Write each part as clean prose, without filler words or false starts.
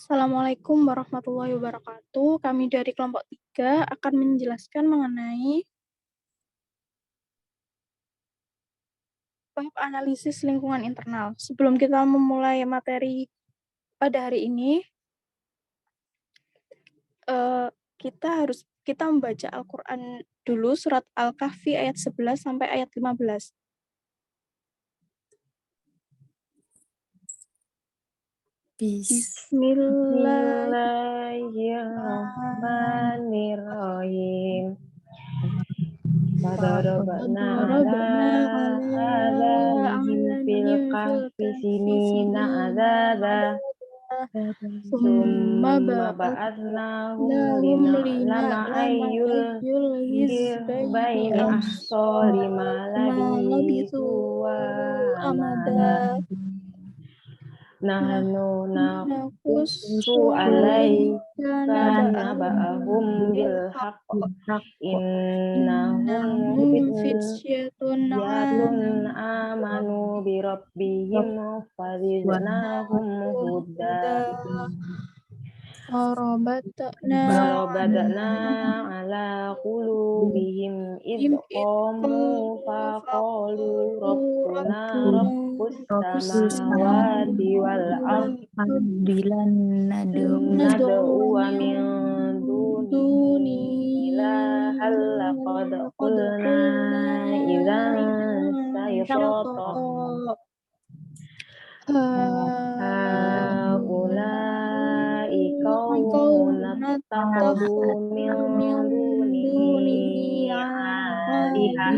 Assalamualaikum warahmatullahi wabarakatuh. Kami dari kelompok 3 akan menjelaskan mengenai bab analisis lingkungan internal. Sebelum kita memulai materi pada hari ini, kita membaca Al-Quran dulu, surat Al-Kahfi ayat 11 sampai ayat 15. Bismillahirrahmanirrahim. Fadarabna ala fil kahfi sinina azada summa ba'athnahum lina'lama ayyul hizbaini ahsa lima labithu wa amada. Nahnu naqussu alaika naba'ahum bil haqq innahum fityatun amanu bi rabbihim fazidnahum huda. Warabatna ala qulubihim idh qamu faqalu rabbuna rabbus samawati wal ardi nad'u wa min dunihi ilahal laqad qulna idzan saytata haulai qaumun ittakhadhu min dunihi alihah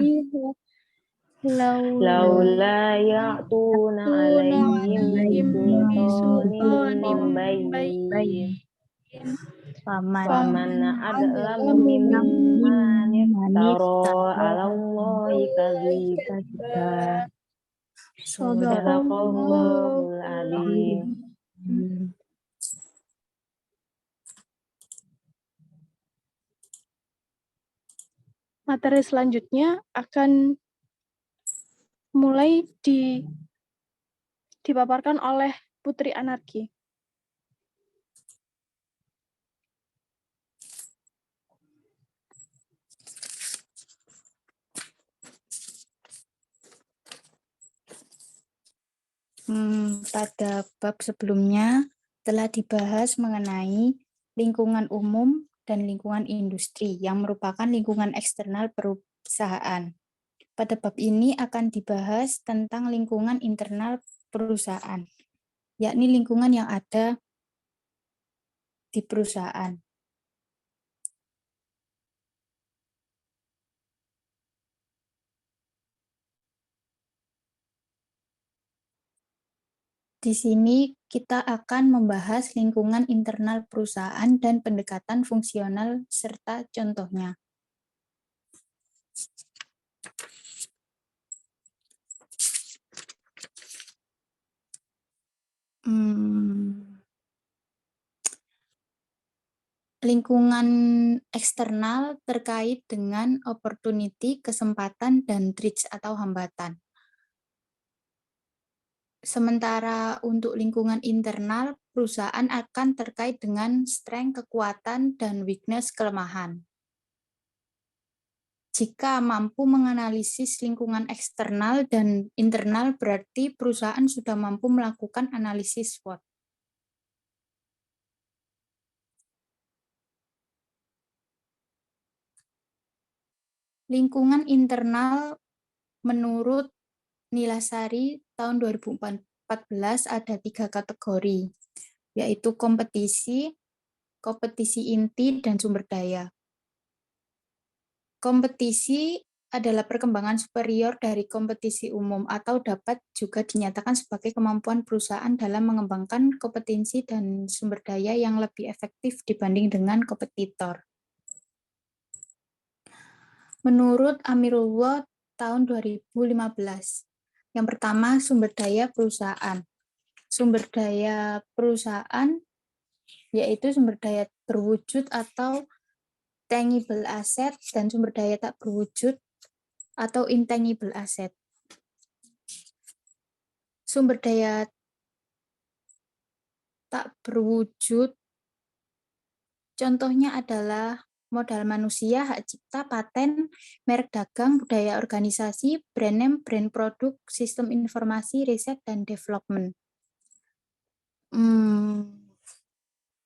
laula ya'tuna alaihim bisultanin bayyin faman adlamu mimman iftara 'alallahi kadziban. Shadaqallahul adzim. Materi selanjutnya akan mulai dipaparkan oleh Putri Anarki. Pada bab sebelumnya telah dibahas mengenai lingkungan umum dan lingkungan industri yang merupakan lingkungan eksternal perusahaan. Pada bab ini akan dibahas tentang lingkungan internal perusahaan, yakni lingkungan yang ada di perusahaan. Di sini kita akan membahas lingkungan internal perusahaan dan pendekatan fungsional serta contohnya. Lingkungan eksternal terkait dengan opportunity, kesempatan, dan threats atau hambatan. Sementara untuk lingkungan internal, perusahaan akan terkait dengan strength, kekuatan, dan weakness, kelemahan. Jika mampu menganalisis lingkungan eksternal dan internal, berarti perusahaan sudah mampu melakukan analisis SWOT. Lingkungan internal menurut Nilasari tahun 2014 ada 3 kategori, yaitu kompetisi, kompetisi inti, dan sumber daya. Kompetisi adalah perkembangan superior dari kompetisi umum atau dapat juga dinyatakan sebagai kemampuan perusahaan dalam mengembangkan kompetensi dan sumber daya yang lebih efektif dibanding dengan kompetitor. Menurut Amirullah tahun 2015, yang pertama, sumber daya perusahaan. Sumber daya perusahaan yaitu sumber daya berwujud atau tangible asset dan sumber daya tak berwujud atau intangible asset. Sumber daya tak berwujud. Contohnya adalah modal manusia, hak cipta, paten, merek dagang, budaya organisasi, brand name, brand produk, sistem informasi, riset, dan development.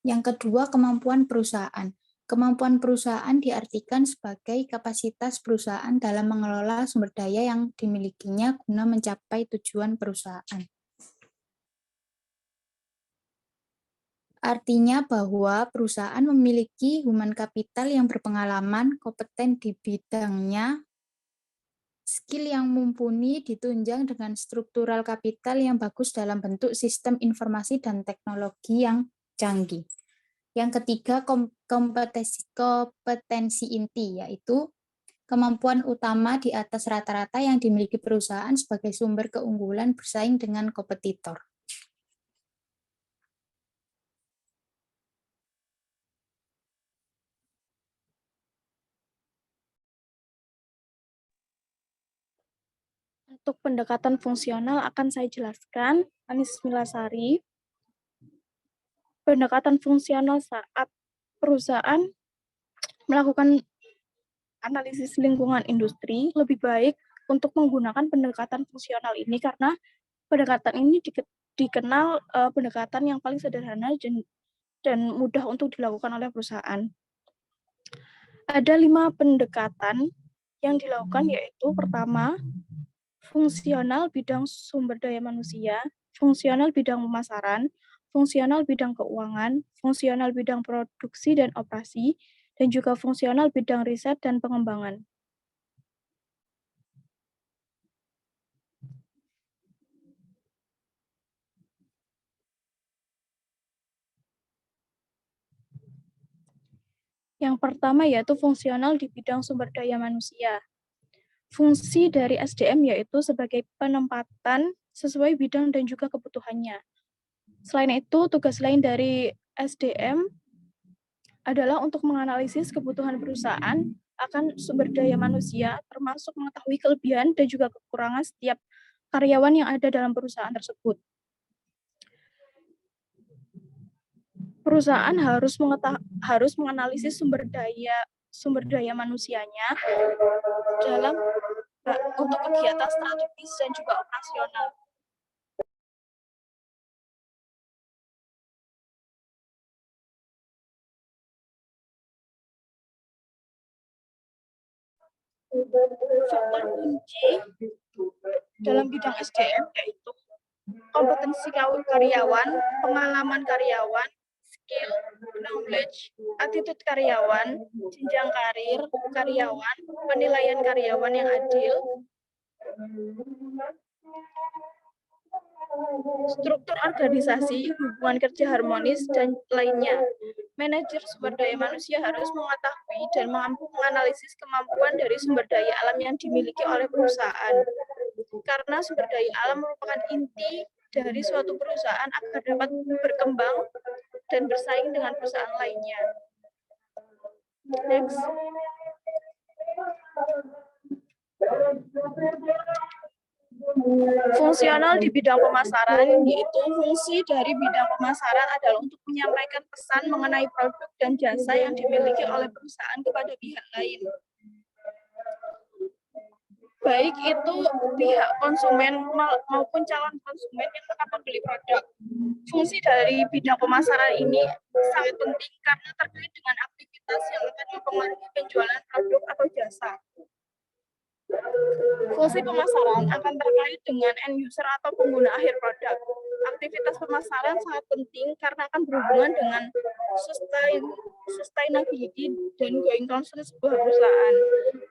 Yang kedua, kemampuan perusahaan. Kemampuan perusahaan diartikan sebagai kapasitas perusahaan dalam mengelola sumber daya yang dimilikinya guna mencapai tujuan perusahaan. Artinya bahwa perusahaan memiliki human capital yang berpengalaman, kompeten di bidangnya, skill yang mumpuni ditunjang dengan struktural kapital yang bagus dalam bentuk sistem informasi dan teknologi yang canggih. Yang ketiga, kompetensi inti, yaitu kemampuan utama di atas rata-rata yang dimiliki perusahaan sebagai sumber keunggulan bersaing dengan kompetitor. Untuk pendekatan fungsional akan saya jelaskan. Anis Milasari. Pendekatan fungsional saat perusahaan melakukan analisis lingkungan industri, lebih baik untuk menggunakan pendekatan fungsional ini karena pendekatan ini dikenal pendekatan yang paling sederhana dan mudah untuk dilakukan oleh perusahaan. Ada 5 pendekatan yang dilakukan, yaitu pertama, fungsional bidang sumber daya manusia, fungsional bidang pemasaran, fungsional bidang keuangan, fungsional bidang produksi dan operasi, dan juga fungsional bidang riset dan pengembangan. Yang pertama yaitu fungsional di bidang sumber daya manusia. Fungsi dari SDM yaitu sebagai penempatan sesuai bidang dan juga kebutuhannya. Selain itu, tugas lain dari SDM adalah untuk menganalisis kebutuhan perusahaan akan sumber daya manusia, termasuk mengetahui kelebihan dan juga kekurangan setiap karyawan yang ada dalam perusahaan tersebut. Perusahaan harus menganalisis sumber daya manusianya dalam untuk kegiatan strategis dan juga operasional. Faktor kunci dalam bidang SDM yaitu kompetensi karyawan, pengalaman karyawan, skill, knowledge, attitude karyawan, jenjang karir karyawan, penilaian karyawan yang adil, struktur organisasi, hubungan kerja harmonis, dan lainnya. Manajer sumber daya manusia harus mengetahui dan mampu menganalisis kemampuan dari sumber daya alam yang dimiliki oleh perusahaan. Karena sumber daya alam merupakan inti dari suatu perusahaan agar dapat berkembang dan bersaing dengan perusahaan lainnya. Next. Fungsional di bidang pemasaran, yaitu fungsi dari bidang pemasaran adalah untuk menyampaikan pesan mengenai produk dan jasa yang dimiliki oleh perusahaan kepada pihak lain. Baik itu pihak konsumen maupun calon konsumen yang akan membeli produk. Fungsi dari bidang pemasaran ini sangat penting karena terkait dengan aktivitas yang akan mempengaruhi penjualan produk atau jasa. Fungsi pemasaran akan terkait dengan end user atau pengguna akhir produk. Aktivitas pemasaran sangat penting karena akan berhubungan dengan sustainability dan going concern sebuah perusahaan.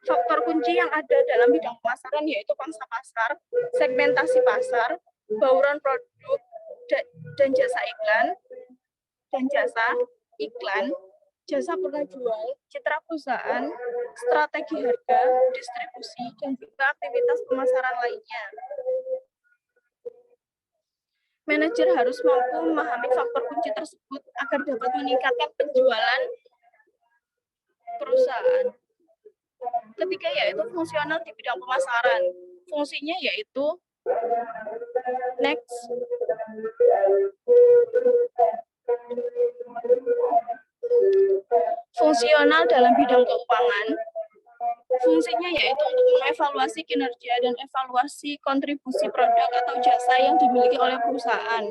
Faktor kunci yang ada dalam bidang pemasaran yaitu pangsa pasar, segmentasi pasar, bauran produk dan jasa iklan, jasa penjual, citra perusahaan, strategi harga, distribusi, dan juga aktivitas pemasaran lainnya. Manajer harus mampu memahami faktor kunci tersebut agar dapat meningkatkan penjualan perusahaan. Ketiga yaitu fungsional di bidang pemasaran. Fungsinya yaitu next. Fungsional dalam bidang keuangan, fungsinya yaitu untuk mengevaluasi kinerja dan evaluasi kontribusi produk atau jasa yang dimiliki oleh perusahaan.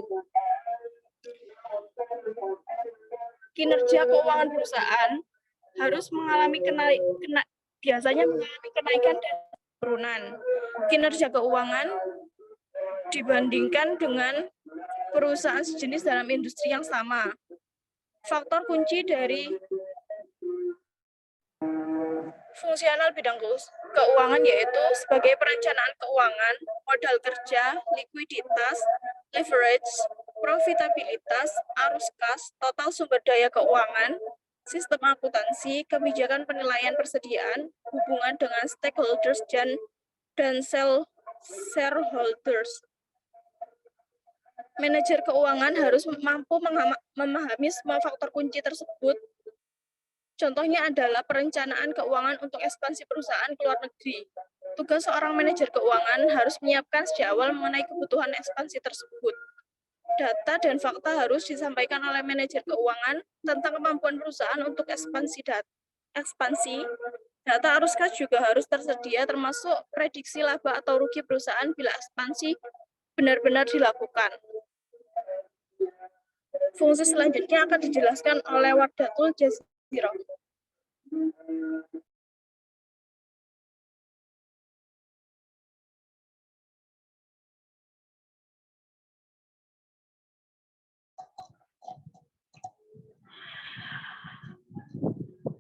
Kinerja keuangan perusahaan harus mengalami biasanya mengalami kenaikan dan penurunan. Kinerja keuangan dibandingkan dengan perusahaan sejenis dalam industri yang sama. Faktor kunci dari fungsional bidang keuangan yaitu sebagai perencanaan keuangan, modal kerja, likuiditas, leverage, profitabilitas, arus kas, total sumber daya keuangan, sistem akuntansi, kebijakan penilaian persediaan, hubungan dengan stakeholders dan shareholders. Manajer keuangan harus mampu memahami semua faktor kunci tersebut. Contohnya adalah perencanaan keuangan untuk ekspansi perusahaan ke luar negeri. Tugas seorang manajer keuangan harus menyiapkan sejak awal mengenai kebutuhan ekspansi tersebut. Data dan fakta harus disampaikan oleh manajer keuangan tentang kemampuan perusahaan untuk ekspansi. Data arus kas juga harus tersedia termasuk prediksi laba atau rugi perusahaan bila ekspansi benar-benar dilakukan. Fungsi selanjutnya akan dijelaskan oleh Wardatul Jazirah.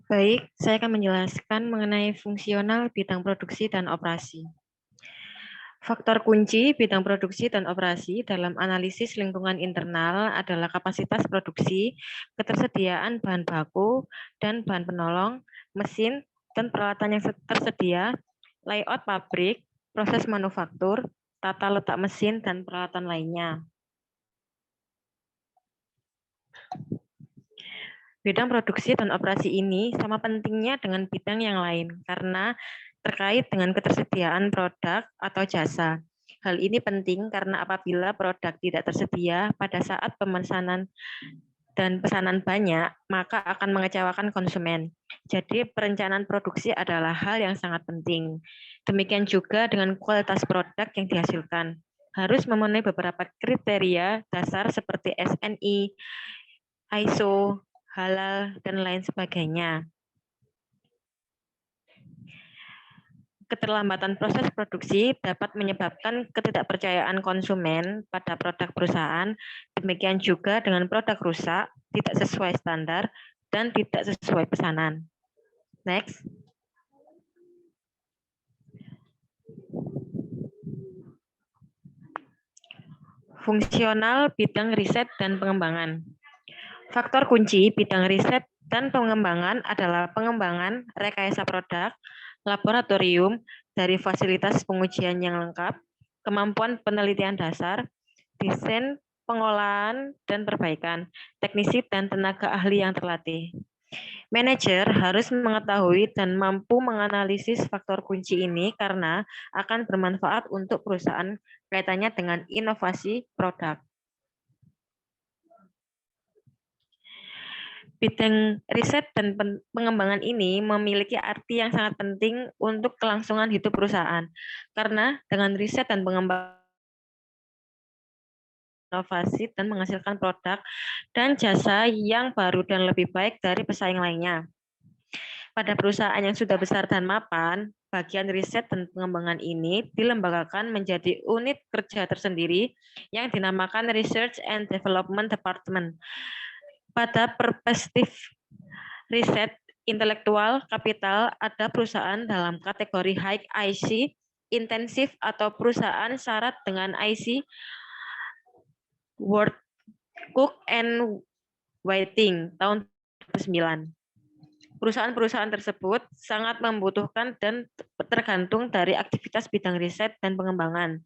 Baik, saya akan menjelaskan mengenai fungsional bidang produksi dan operasi. Faktor kunci bidang produksi dan operasi dalam analisis lingkungan internal adalah kapasitas produksi, ketersediaan bahan baku dan bahan penolong, mesin dan peralatan yang tersedia, layout pabrik, proses manufaktur, tata letak mesin dan peralatan lainnya. Bidang produksi dan operasi ini sama pentingnya dengan bidang yang lain karena terkait dengan ketersediaan produk atau jasa. Hal ini penting karena apabila produk tidak tersedia pada saat pemesanan dan pesanan banyak, maka akan mengecewakan konsumen. Jadi perencanaan produksi adalah hal yang sangat penting. Demikian juga dengan kualitas produk yang dihasilkan. Harus memenuhi beberapa kriteria dasar seperti SNI, ISO, halal, dan lain sebagainya. Keterlambatan proses produksi dapat menyebabkan ketidakpercayaan konsumen pada produk perusahaan, demikian juga dengan produk rusak, tidak sesuai standar, dan tidak sesuai pesanan. Next. Fungsional bidang riset dan pengembangan. Faktor kunci bidang riset dan pengembangan adalah pengembangan rekayasa produk, laboratorium dari fasilitas pengujian yang lengkap, kemampuan penelitian dasar, desain, pengolahan, dan perbaikan, teknisi dan tenaga ahli yang terlatih. Manajer harus mengetahui dan mampu menganalisis faktor kunci ini karena akan bermanfaat untuk perusahaan kaitannya dengan inovasi produk. Bidang riset dan pengembangan ini memiliki arti yang sangat penting untuk kelangsungan hidup perusahaan. Karena dengan riset dan pengembangan inovasi dan menghasilkan produk dan jasa yang baru dan lebih baik dari pesaing lainnya. Pada perusahaan yang sudah besar dan mapan, bagian riset dan pengembangan ini dilembagakan menjadi unit kerja tersendiri yang dinamakan Research and Development Department. Pada perspektif riset intelektual kapital, ada perusahaan dalam kategori high IC, intensif atau perusahaan syarat dengan IC, Word, Cook and Whiting tahun 2009. Perusahaan-perusahaan tersebut sangat membutuhkan dan tergantung dari aktivitas bidang riset dan pengembangan.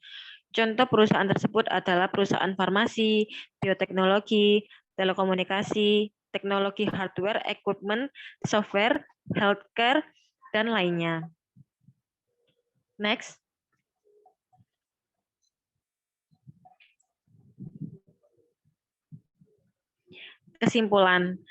Contoh perusahaan tersebut adalah perusahaan farmasi, bioteknologi, telekomunikasi, teknologi hardware, equipment, software, healthcare, dan lainnya. Next. Kesimpulan,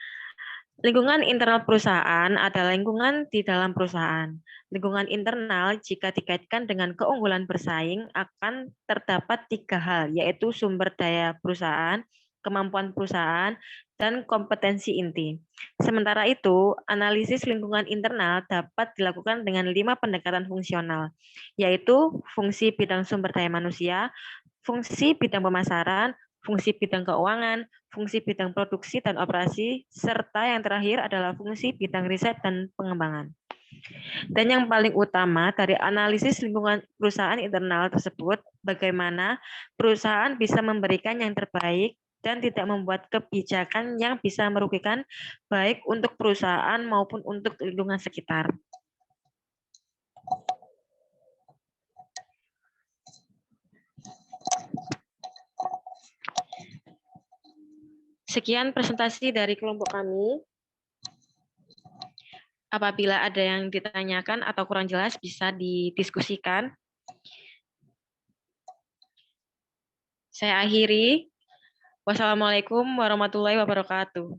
lingkungan internal perusahaan adalah lingkungan di dalam perusahaan. Lingkungan internal jika dikaitkan dengan keunggulan bersaing akan terdapat 3 hal, yaitu sumber daya perusahaan, kemampuan perusahaan, dan kompetensi inti. Sementara itu, analisis lingkungan internal dapat dilakukan dengan 5 pendekatan fungsional, yaitu fungsi bidang sumber daya manusia, fungsi bidang pemasaran, fungsi bidang keuangan, fungsi bidang produksi dan operasi, serta yang terakhir adalah fungsi bidang riset dan pengembangan. Dan yang paling utama dari analisis lingkungan perusahaan internal tersebut, bagaimana perusahaan bisa memberikan yang terbaik dan tidak membuat kebijakan yang bisa merugikan baik untuk perusahaan maupun untuk lingkungan sekitar. Sekian presentasi dari kelompok kami. Apabila ada yang ditanyakan atau kurang jelas bisa didiskusikan. Saya akhiri. Wassalamualaikum warahmatullahi wabarakatuh.